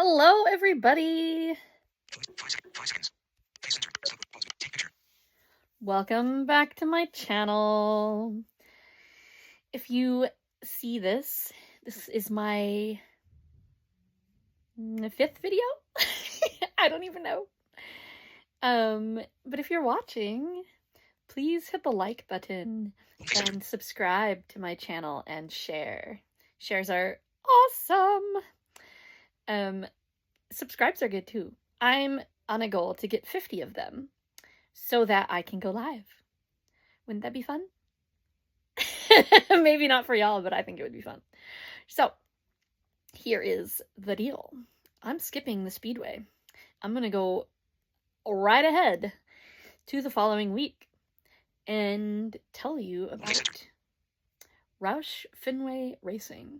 Hello, everybody. Welcome back to my channel. If you see this is my 5th video. I don't even know. But if you're watching, please hit the like button and subscribe to my channel and share. Shares are awesome. Subscribes are good too. I'm on a goal to get 50 of them so that I can go live. Wouldn't that be fun? Maybe not for y'all, but I think it would be fun. So, here is the deal. I'm skipping the speedway. I'm going to go right ahead to the following week and tell you about Roush Fenway Racing.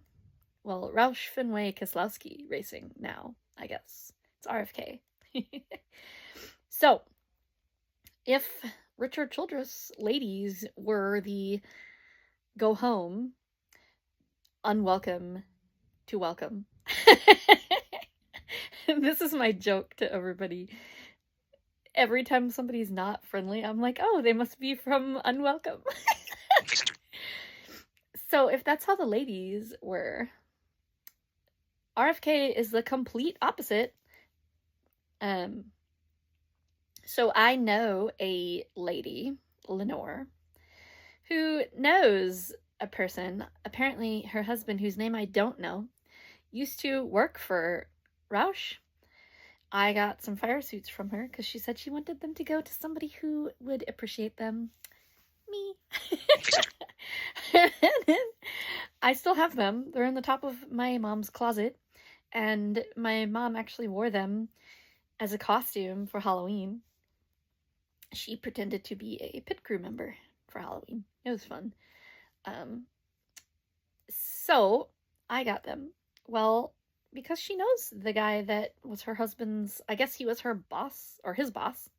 Well, Roush Fenway Keselowski Racing now, I guess. It's RFK. So, if Richard Childress ladies were the go home, unwelcome to welcome. This is my joke to everybody. Every time somebody's not friendly, I'm like, oh, they must be from unwelcome. So if that's how the ladies were, RFK is the complete opposite. So I know a lady, Lenore, who knows a person, apparently her husband, whose name I don't know, used to work for Roush. I got some fire suits from her because she said she wanted them to go to somebody who would appreciate them. Me. I still have them. They're in the top of my mom's closet, and my mom actually wore them as a costume for Halloween. She pretended to be a pit crew member for Halloween. It was fun. So I got them. Well, because she knows the guy that was her husband's, I guess he was her boss, or his boss.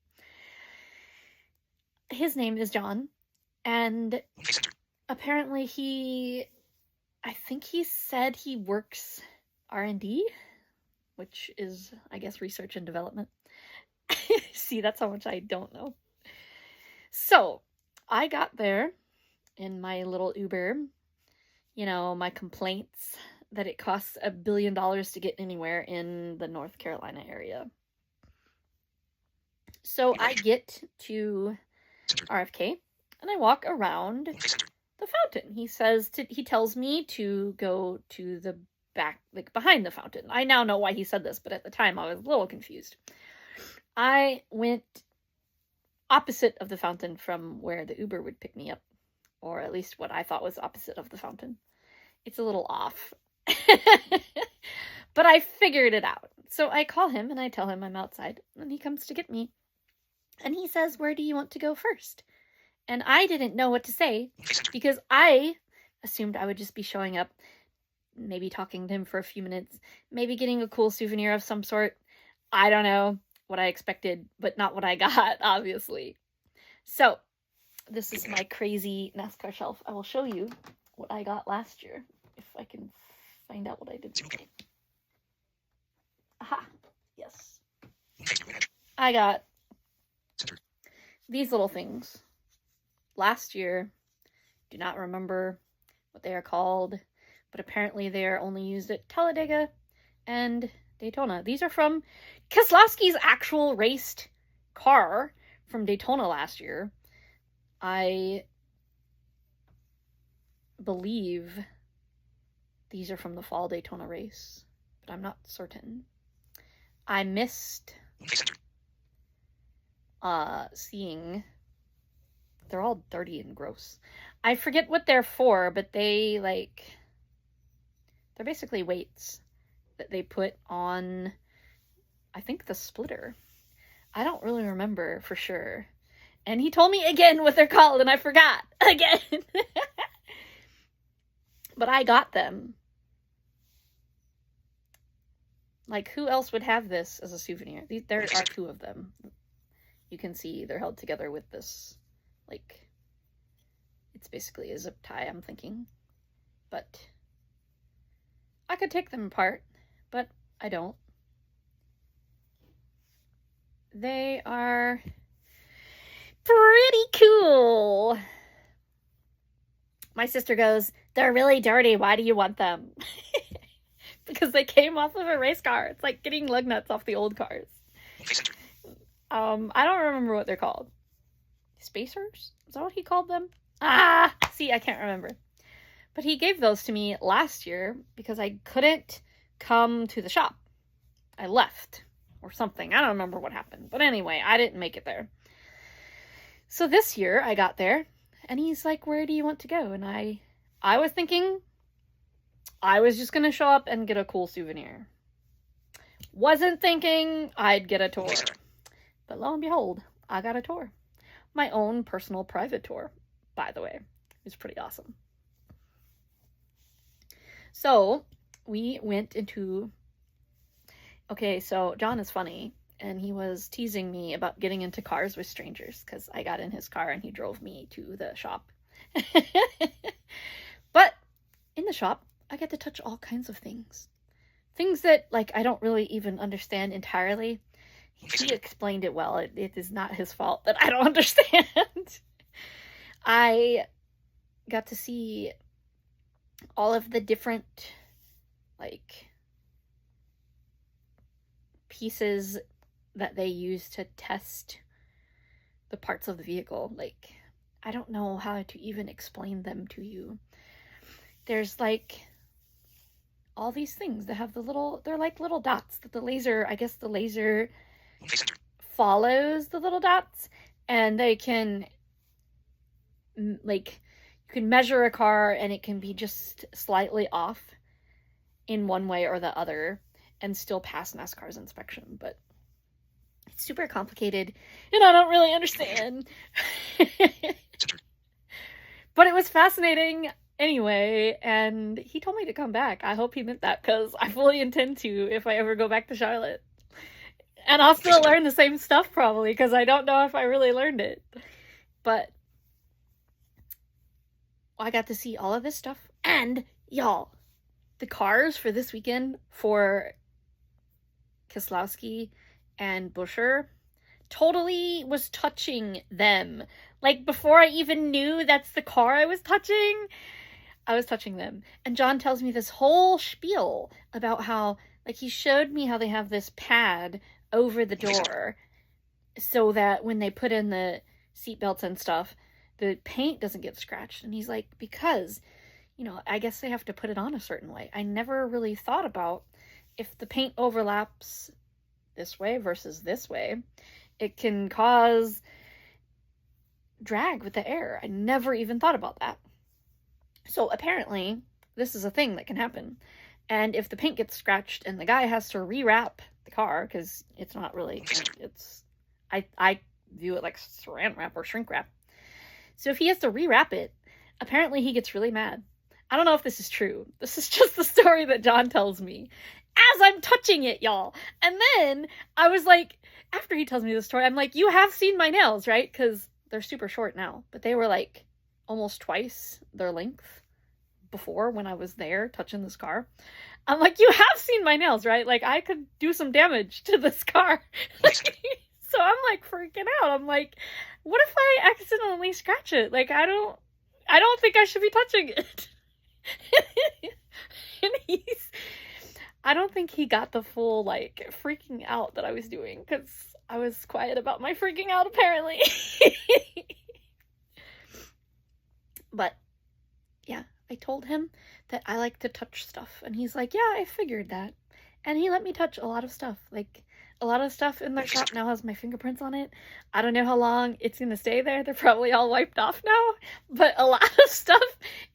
His name is John, and apparently I think he said he works R&D, which is, I guess, research and development. See, that's how much I don't know. So, I got there in my little Uber, my complaints that it costs $1 billion to get anywhere in the North Carolina area. So I get to RFK and I walk around the fountain. He tells me to go to the back, like behind the fountain. I now know why he said this, but at the time I was a little confused. I went opposite of the fountain from where the Uber would pick me up, or at least what I thought was opposite of the fountain. It's a little off. But I figured it out. So I call him and I tell him I'm outside, and he comes to get me. And he says, "Where do you want to go first?" And I didn't know what to say because I assumed I would just be showing up, maybe talking to him for a few minutes, maybe getting a cool souvenir of some sort. I don't know what I expected, but not what I got, obviously. So, this is my crazy NASCAR shelf. I will show you what I got last year, if I can find out what I did. Aha, yes. I got these little things. Last year, do not remember what they are called, but apparently they are only used at Talladega and Daytona. These are from Keselowski's actual raced car from Daytona last year. I believe these are from the fall Daytona race, but I'm not certain. I missed seeing. They're all dirty and gross. I forget what they're for, but they're basically weights that they put on, I think, the splitter. I don't really remember for sure. And he told me again what they're called, and I forgot again. But I got them. Like, who else would have this as a souvenir? There are 2 of them. You can see they're held together with this, like, it's basically a zip tie, I'm thinking. But I could take them apart, but I don't. They are pretty cool. My sister goes, "They're really dirty. Why do you want them?" Because they came off of a race car. It's like getting lug nuts off the old cars. I don't remember what they're called. Spacers? Is that what he called them? See, I can't remember. But he gave those to me last year because I couldn't come to the shop. I left or something. I don't remember what happened. But anyway, I didn't make it there. So this year I got there and he's like, "Where do you want to go?" And I was thinking I was just going to show up and get a cool souvenir. Wasn't thinking I'd get a tour. But lo and behold, I got a tour. My own personal private tour, by the way. It was pretty awesome. So we went into... Okay, so John is funny, and he was teasing me about getting into cars with strangers, because I got in his car and he drove me to the shop. But in the shop, I get to touch all kinds of things. Things that, like, I don't really even understand entirely. He explained it well. It is not his fault that I don't understand. I got to see all of the different, like, pieces that they use to test the parts of the vehicle. Like, I don't know how to even explain them to you. There's, like, all these things that have they're like little dots that the laser follows the little dots, and they can, like, you can measure a car and it can be just slightly off in one way or the other and still pass NASCAR's inspection, but it's super complicated and I don't really understand. But it was fascinating anyway, and he told me to come back. I hope he meant that, because I fully intend to if I ever go back to Charlotte. And I'll still learn the same stuff probably, because I don't know if I really learned it. But I got to see all of this stuff. And, y'all, the cars for this weekend for Keselowski and Buescher totally was touching them. Like, before I even knew that's the car I was touching them. And John tells me this whole spiel about how, like, he showed me how they have this pad over the door so that when they put in the seatbelts and stuff, the paint doesn't get scratched. And he's like, because, you know, I guess they have to put it on a certain way. I never really thought about if the paint overlaps this way versus this way, it can cause drag with the air. I never even thought about that. So apparently this is a thing that can happen. And if the paint gets scratched and the guy has to rewrap the car, because it's not really, it's, I view it like saran wrap or shrink wrap. So if he has to rewrap it, apparently he gets really mad. I don't know if this is true. This is just the story that John tells me as I'm touching it, y'all. And then I was like, after he tells me the story, I'm like, you have seen my nails, right? Because they're super short now, but they were like almost twice their length before when I was there touching this car. I'm like, you have seen my nails, right? Like, I could do some damage to this car. So I'm like freaking out. I'm like, what if I accidentally scratch it? Like, I don't think I should be touching it. And I don't think he got the full, like, freaking out that I was doing, because I was quiet about my freaking out, apparently. But, yeah, I told him that I like to touch stuff, and he's like, yeah, I figured that. And he let me touch a lot of stuff. Like, a lot of stuff in their shop now has my fingerprints on it. I don't know how long it's going to stay there. They're probably all wiped off now. But a lot of stuff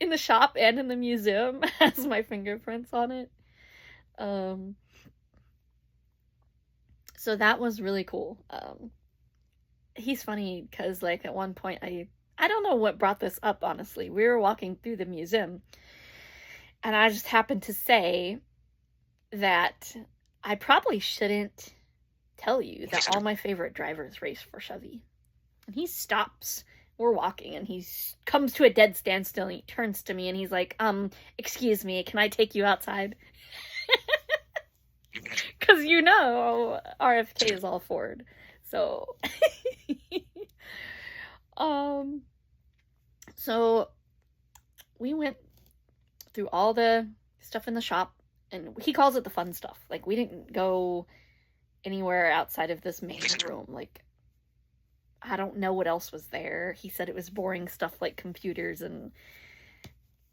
in the shop and in the museum has my fingerprints on it. So that was really cool. He's funny because, like, at one point, I don't know what brought this up, honestly. We were walking through the museum, and I just happened to say that I probably shouldn't tell you that all my favorite drivers race for Chevy. And he stops. We're walking, and he comes to a dead standstill, and he turns to me, and he's like, excuse me, can I take you outside? Because, you know, RFK is all Ford. So, so we went through all the stuff in the shop, and he calls it the fun stuff. Like, we didn't go anywhere outside of this main room. Like, I don't know what else was there. He said it was boring stuff like computers and,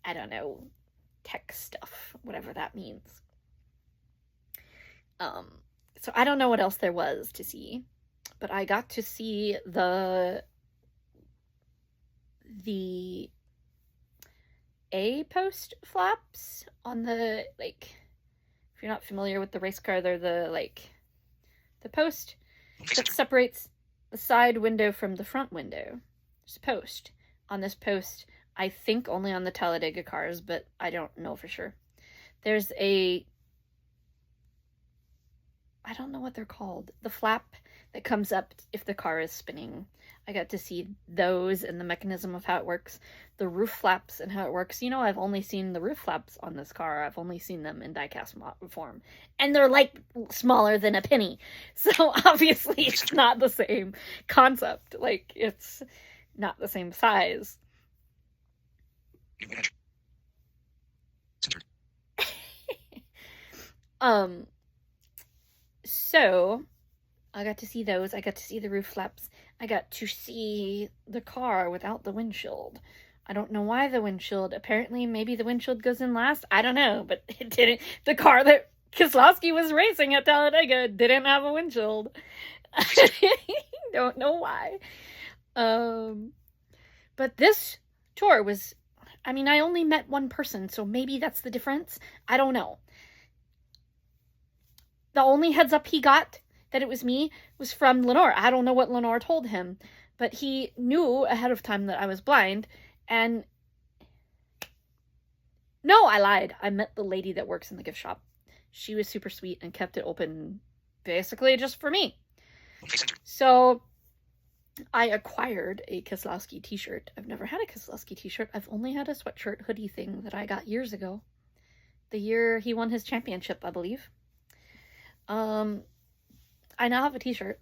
I don't know, tech stuff, whatever that means. So I don't know what else there was to see, but I got to see the A-post flaps on the, like, if you're not familiar with the race car, they're the, like, the post that separates the side window from the front window. There's a post. On this post, I think only on the Talladega cars, but I don't know for sure. There's I don't know what they're called. The flap that comes up if the car is spinning. I got to see those and the mechanism of how it works. The roof flaps and how it works. You know, I've only seen the roof flaps on this car. I've only seen them in die-cast form. And they're, like, smaller than a penny. So, obviously, it's not the same concept. Like, it's not the same size. So, I got to see those. I got to see the roof flaps. I got to see the car without the windshield. I don't know why the windshield. Apparently, maybe the windshield goes in last. I don't know, but it didn't. The car that Keselowski was racing at Talladega didn't have a windshield. Don't know why. But this tour was, I mean, I only met one person, so maybe that's the difference. I don't know. The only heads up he got that it was me was from Lenore. I don't know what Lenore told him, but he knew ahead of time that I was blind. And no, I lied. I met the lady that works in the gift shop. She was super sweet and kept it open basically just for me. So I acquired a Keselowski t-shirt. I've never had a Keselowski t-shirt. I've only had a sweatshirt hoodie thing that I got years ago. The year he won his championship, I believe. I now have a t-shirt.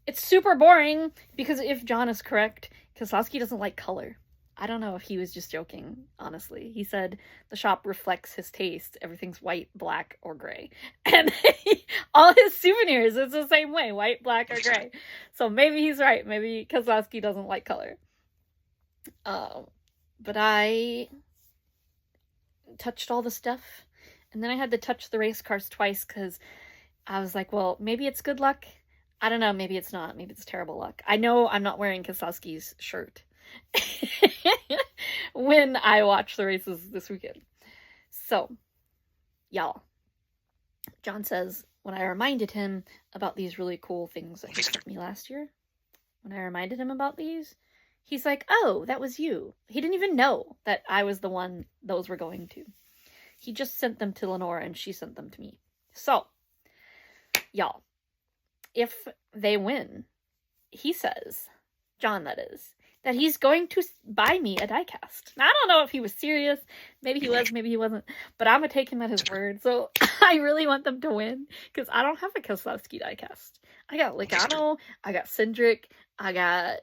It's super boring because if John is correct, Keselowski doesn't like color. I don't know if he was just joking, honestly. He said the shop reflects his taste. Everything's white, black, or gray. And all his souvenirs, it's the same way, white, black, or gray. So maybe he's right. Maybe Keselowski doesn't like color. But I touched all the stuff. And then I had to touch the race cars twice because I was like, well, maybe it's good luck. I don't know. Maybe it's not. Maybe it's terrible luck. I know I'm not wearing Keselowski's shirt when I watch the races this weekend. So, y'all, John says, when I reminded him about these really cool things that he sent me last year, when I reminded him about these, he's like, oh, that was you. He didn't even know that I was the one those were going to. He just sent them to Lenore and she sent them to me. So, y'all, if they win, he says, John that is, that he's going to buy me a diecast. Now, I don't know if he was serious. Maybe he was, maybe he wasn't. But I'm going to take him at his word. So I really want them to win because I don't have a Keselowski diecast. I got Logano, I got Cindric, I got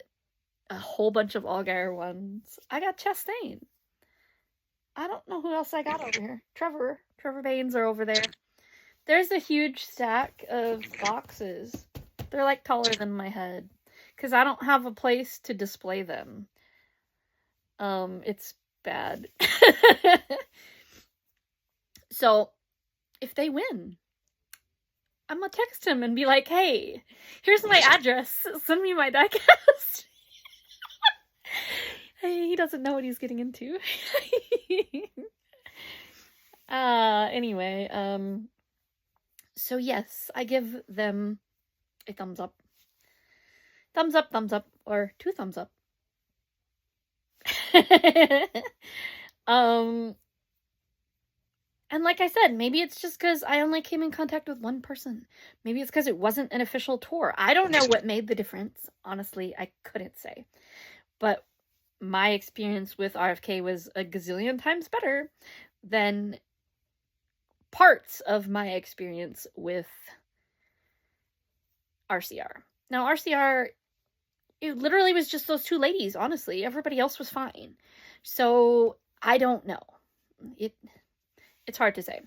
a whole bunch of Allgaier ones. I got Chastain. I don't know who else I got over here. Trevor Baynes are over there. There's a huge stack of boxes. They're like taller than my head. Because I don't have a place to display them. It's bad. So, if they win, I'm gonna text him and be like, hey, here's my address. Send me my diecast. Hey, he doesn't know what he's getting into. Anyway, so yes, I give them a thumbs up. Thumbs up, or 2 thumbs up. And like I said, maybe it's just because I only came in contact with one person. Maybe it's because it wasn't an official tour. I don't know what made the difference. Honestly, I couldn't say. But my experience with RFK was a gazillion times better than parts of my experience with RCR. Now, RCR, it literally was just those two ladies, honestly. Everybody else was fine. So, I don't know. It's hard to say.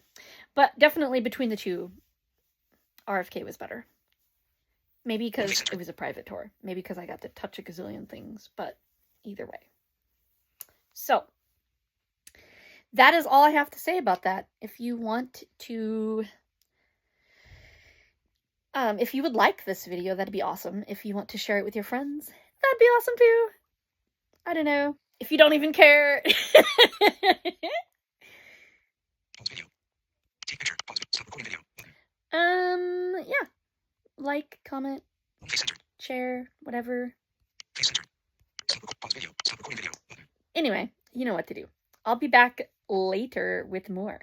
But definitely between the two, RFK was better. Maybe because it was a private tour. Maybe because I got to touch a gazillion things. But either way. So, that is all I have to say about that. If you want to... if you would like this video, that'd be awesome. If you want to share it with your friends, that'd be awesome too. I don't know. If you don't even care. Pause video. Take picture. Pause. Stop recording video. Yeah. Like, comment, Face center. share, whatever. Face center. Pause video. Stop recording video. Anyway, you know what to do. I'll be back later with more.